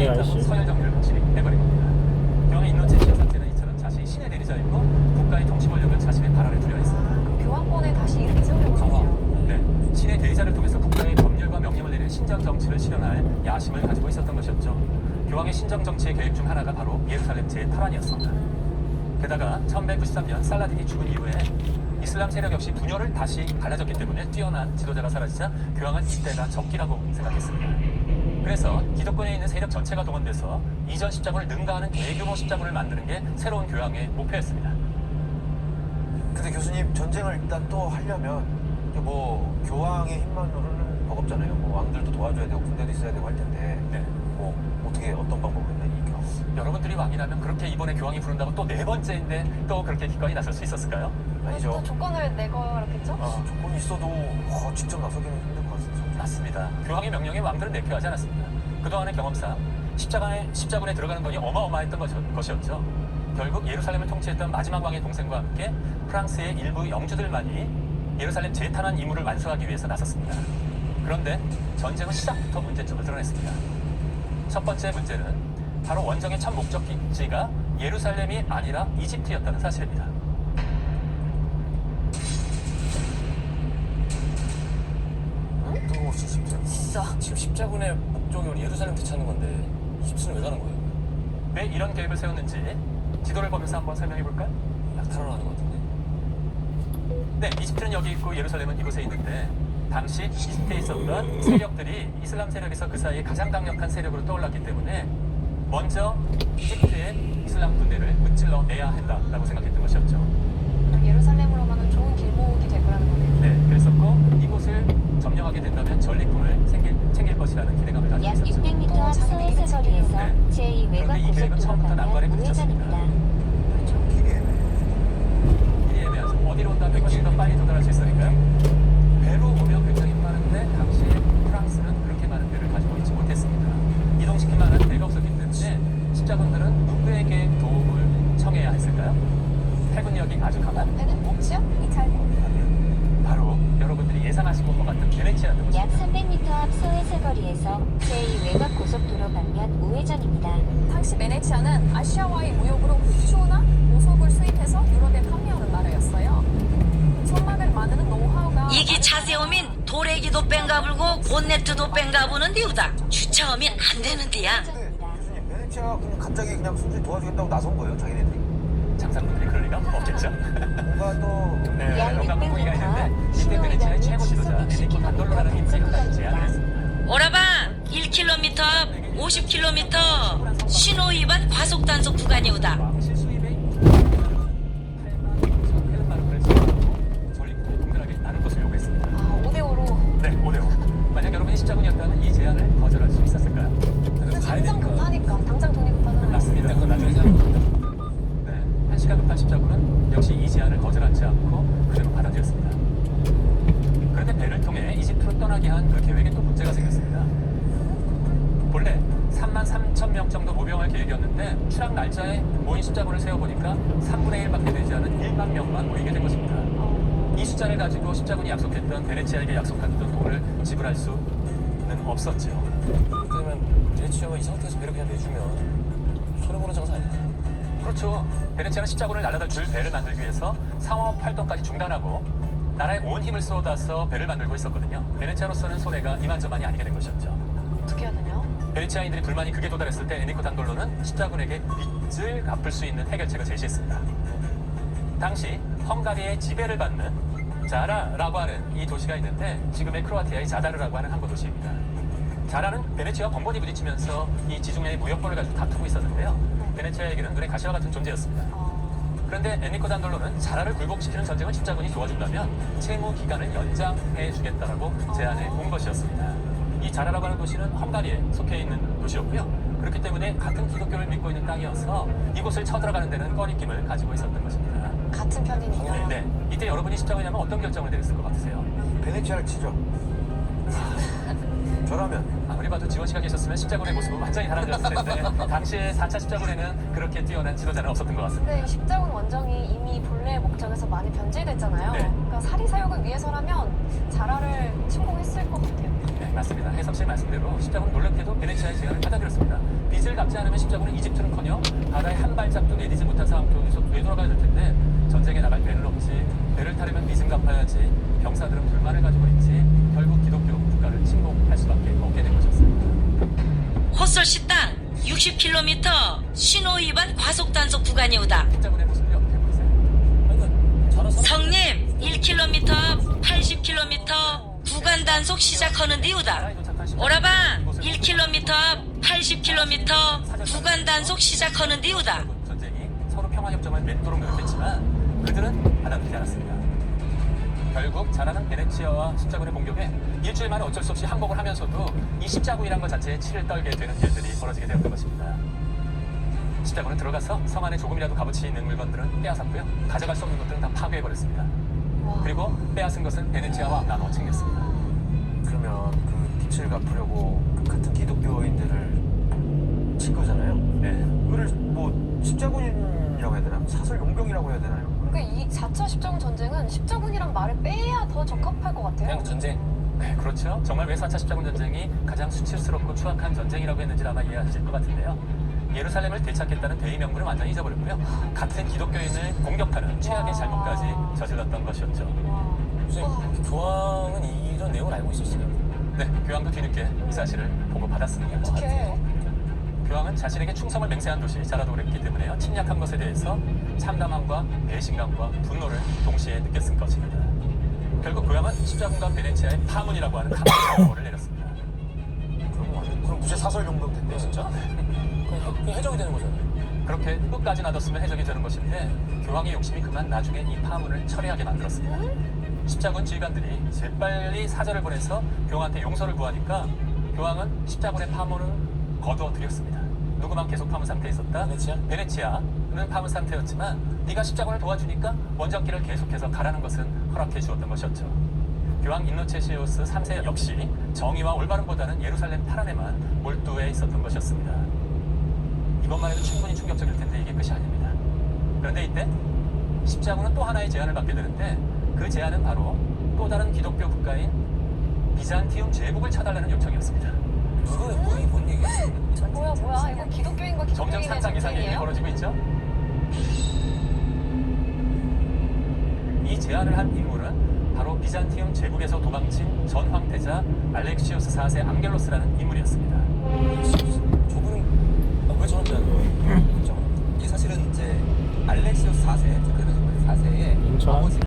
아저씨. 서열 정리를 확실히 해버린 겁니다. 교황의 인노체 13세는 이처럼 자신이 신의 내리자였고 국가의 통치 권력을 자신의 발 아래 두려 했습니다. 교황권에 다시 이름이 세우려고 했네요. 네, 신의 대리자를 통해서 국가의 법률과 명령을 내리는 신정 정치를 실현할 야심을 가지고 있었던 것이었죠. 교황의 신정 정치의 계획 중 하나가 바로 예루살렘 재탈환이었습니다. 게다가 1193년 살라딘이 죽은 이후에 이슬람 세력 역시 분열을 다시 갈라졌기 때문에 뛰어난 지도자가 사라지자 교황은 이때가 적기라고 생각했습니다. 그래서 기독권에 있는 세력 전체가 동원돼서 이전 십자군을 능가하는 대규모 십자군을 만드는 게 새로운 교황의 목표였습니다. 근데 교수님, 전쟁을 일단 또 하려면 이게 뭐 교황의 힘만으로는 버겁잖아요. 뭐 왕들도 도와줘야 되고 군대도 있어야 되고 할 텐데 네. 뭐 어떻게 어떤 방법을 했나 이 교황? 여러분들이 왕이라면 그렇게 이번에 교황이 부른다고 또 네 번째인데 또 그렇게 기꺼이 나설 수 있었을까요? 아니죠. 또 조건을 내걸었겠죠? 조건이 있어도 직접 나서기는 힘들 것 같습니다. 맞습니다. 교황의 명령에 왕들은 내표하지 않았습니다. 그동안의 경험상 십자군에 들어가는 돈이 어마어마했던 것이었죠. 결국 예루살렘을 통치했던 마지막 왕의 동생과 함께 프랑스의 일부 영주들만이 예루살렘 재탄환 임무를 완수하기 위해서 나섰습니다. 그런데 전쟁은 시작부터 문제점을 드러냈습니다. 첫 번째 문제는 바로 원정의 첫 목적지가 예루살렘이 아니라 이집트였다는 사실입니다. 뜬금없이 십자군. 진짜. 지금 십자군의 목적이 예루살렘 되찾는 건데 이집트는 왜 가는 거예요? 왜 이런 계획을 세웠는지 지도를 보면서 한번 설명해 볼까요? 약탈하러 가는 것 같은데. 네, 이집트는 여기 있고 예루살렘은 이곳에 있는데 당시 이집트에 있었던 세력들이 이슬람 세력에서 그 사이에 가장 강력한 세력으로 떠올랐기 때문에 먼저 이집트의 이슬람 군대를 무찔러 내야 한다라고 생각했던 것이었죠. 예루살렘으로만은 좋은 길목이 될 거라는 거네요. 네, 그랬었고 이곳을 점령하게 된다면 전리품을 챙길 것이라는 기대감을 가지고 약 있었죠. 600m 앞 서해서 거리에서 네. 제2 외곽 그런데 이 계획은 처음부터 난관에 고속도로 방면 부딪혔습니다. 우회전입니다. 길이 애매해. 길이 애매해서 어디로 온다면 훨씬 더 빨리 도달할 수 있으니까요. 배로 오면 굉장히 빠른데 당시에 프랑스는 그렇게 많은 배를 가지고 있지 못했습니다. 이동시킬 만한 배가 없었기 때문에 십자군들은 누구에게 도움을 청해야 했을까요? 해군력이 아주 강한 배는 뭐지요? 이탈리아. 바로 여러분들이 예상하신 것과 같은 베네치아였던 약 것입니다. 300m 앞 서해서 거리에서 제2 외곽 고속도로 방면 우회전입니다. 당시 베네치아는 아시아와의 무역으로 휘초나 보석을 수입해서 유럽에 판매하는 나라였어요. 천막을 만드는 노하우가 이기 차세우민 도래기도 뺑가불고 본네트도 뺑가부는 디우다 주차하면 안 되는데야. 근데 교수님, 베네치아가 그냥 갑자기 그냥 순전히 도와주겠다고 나선 거예요, 자기네들이? 장사꾼들이 그럴 리가 없겠죠. 뭔가 또 네, 약 뭔가 문고리가 600m 있는데 이때 베네치아의 최고 지도자 에니코 단돌로라는 인물이 한가지 제안을 했습니다. 오라바 1km 앞 50km 신호 위반 과속 단속 구간이오다. 왕실 수입의 8만 5천 헬마르크를 지원하고 전리품을 동일하게 나눌 것을 요구했습니다. 5대5로. 네, 5대5. 만약 여러분이 십자군이었다면 이 제안을 거절할 수 있었을까요? 근데 당장 급하니까. 당장 돈이 급하잖아요. 맞습니다. 그건 나중에 생각합니다. 네, 한 시간 급한 십자군은 역시 이 제안을 거절하지 않고 그대로 받아들였습니다. 그런데 배를 통해 이집트로 떠나게 한 그 계획에 또 문제가 생겼습니다. 본래 3만 3천 명 정도 모병할 계획이었는데 추락 날짜에 모인 십자군을 세어보니까 3분의 1밖에 되지 않은 1만 명만 모이게 된 것입니다. 이 숫자를 가지고 십자군이 약속했던 베네치아에게 약속했던 돈을 지불할 수는 없었죠. 그러면 베네치아가 이 상태에서 배를 그냥 내주면 손해보는 장사 아닐까요? 그렇죠. 베네치아는 십자군을 날아다 줄 배를 만들기 위해서 상업 활동까지 중단하고 나라의 온 힘을 쏟아서 배를 만들고 있었거든요. 베네치아로서는 손해가 이만저만이 아니게 된 것이었죠. 어떻게 해야 되나요? 베네치아인들이 불만이 극에 도달했을 때 에니코 단돌로는 십자군에게 빚을 갚을 수 있는 해결책을 제시했습니다. 당시 헝가리의 지배를 받는 자라라고 하는 이 도시가 있는데 지금의 크로아티아의 자다르라고 하는 항구 도시입니다. 자라는 베네치아와 번번이 부딪히면서 이 지중해의 무역권을 가지고 다투고 있었는데요. 베네치아에게는 눈에 가시와 같은 존재였습니다. 그런데 에니코 단돌로는 자라를 굴복시키는 전쟁을 십자군이 도와준다면 채무 기간을 연장해 주겠다라고 제안해 온 것이었습니다. 이 자라라고 하는 도시는 헝가리에 속해 있는 도시였고요. 그렇기 때문에 같은 기독교를 믿고 있는 땅이어서 이곳을 쳐들어가는 데는 꺼리낌을 가지고 있었던 것입니다. 같은 편이니까. 네, 이때 여러분이 십자군이라면 어떤 결정을 내렸을 것 같으세요? 베네치아를 치죠. 저라면 아무리 봐도 지원 씨가 계셨으면 십자군의 모습은 완전히 달라졌을 텐데 당시에 4차 십자군에는 그렇게 뛰어난 지도자는 없었던 것 같습니다. 근데 이 십자군 원정이 이미 본래의 목적에서 많이 변질됐잖아요. 네. 그러니까 사리 사욕을 위해서라면 자라를 침공했을 것 같아요. 네, 맞습니다. 해석 씨 말씀대로 십자군 놀랍게도 베네치아의 제안을 받아들였습니다. 빚을 빚을 갚지 않으면 십자군은 이집트는커녕 바다에 한 발짝도 내디지 못한 상황 속에서 되돌아가야 될 텐데 전쟁에 나갈 배는 없지. 배를 타려면 빚은 갚아야지. 병사들은 불만을 가지고 있지. 결국 기독교 국가를 침공할 수밖에 없게 된 것이었습니다. 헛설시 땅 60km 신호 위반 과속 단속 구간이오다. 십자군의 모습이 어떻게 보이세요? 아니, 그 잘하서 성님 1km 앞 80km 구간 단속 시작하는 디우다. 오라방 1km 앞 80km 구간 단속 시작하는 디우다. 전쟁이 서로 평화협정을 맺도록 노력했지만 그들은 받아들이지 않았습니다. 결국 자라는 베네치아와 십자군의 공격에 일주일 만에 어쩔 수 없이 항복을 하면서도 이 십자군이란 것 자체에 치를 떨게 되는 일들이 벌어지게 되었던 것입니다. 십자군은 들어가서 성 안에 조금이라도 값어치 있는 물건들은 빼앗았고요. 가져갈 수 없는 것들은 다 파괴해버렸습니다. 그리고 빼앗은 것은 베네치아와 나눠 챙겼습니다. 그러면 그 빚을 갚으려고 그 같은 기독교인들을 친 거잖아요. 네. 그거를 뭐 십자군이라고 해야 되나? 사설 용병이라고 해야 되나요? 그러니까 이 4차 십자군 전쟁은 십자군이란 말을 빼야 더 적합할 것 같아요. 그냥 전쟁. 네, 그렇죠. 정말 왜 4차 십자군 전쟁이 가장 수치스럽고 추악한 전쟁이라고 했는지 아마 이해하실 것 같은데요. 예루살렘을 되찾겠다는 대의 명분을 완전히 잊어버렸고요. 같은 기독교인을 공격하는 최악의 잘못까지 저질렀던 것이었죠. 교수님, 교황은 이런 내용을 알고 있었어요? 네, 교황도 뒤늦게 이 사실을 보고받았습니다. 어떻게? 교황은 자신에게 충성을 맹세한 도시 자라도 그랬기 때문에요. 침략한 것에 대해서 참담함과 배신감과 분노를 동시에 느꼈을 것입니다. 결국 교황은 십자군과 베네치아의 파문이라고 하는 감정을 내렸습니다. 그럼 무죄 사설 용병 됐네 진짜. 그냥 해적이 되는 거잖아요. 그렇게 끝까지 놔뒀으면 해적이 되는 것인데 교황의 욕심이 그만 나중에 이 파문을 철회하게 만들었습니다. 십자군 지휘관들이 재빨리 사절을 보내서 교황한테 용서를 구하니까 교황은 십자군의 파문을 거두어들였습니다. 누구만 계속 파문 상태에 있었다? 베네치아? 베네치아는 파문 상태였지만 네가 십자군을 도와주니까 원정길을 계속해서 가라는 것은 허락해 주었던 것이었죠. 교황 인노체시우스 3세 역시 정의와 올바름보다는 예루살렘 탈환에만 몰두해 있었던 것이었습니다. 이것만 해도 충분히 충격적일 텐데 이게 끝이 아닙니다. 그런데 이때 십자군은 또 하나의 제안을 받게 되는데 그 제안은 바로 또 다른 기독교 국가인 비잔티움 제국을 쳐달라는 요청이었습니다. 이거는 뭔 얘기예요? 뭐야? 이거 기독교인과 점점 기독교인의 상상 이상의 일이 전쟁이에요? 벌어지고 있죠. 이 제안을 한 인물은 바로 비잔티움 제국에서 도망친 전 황태자 알렉시우스 4세 앙겔로스라는 인물이었습니다. 저분은 왜 저런 제안을 해요? 이게 사실은 이제 알렉시우스 4세, 4세의 아버지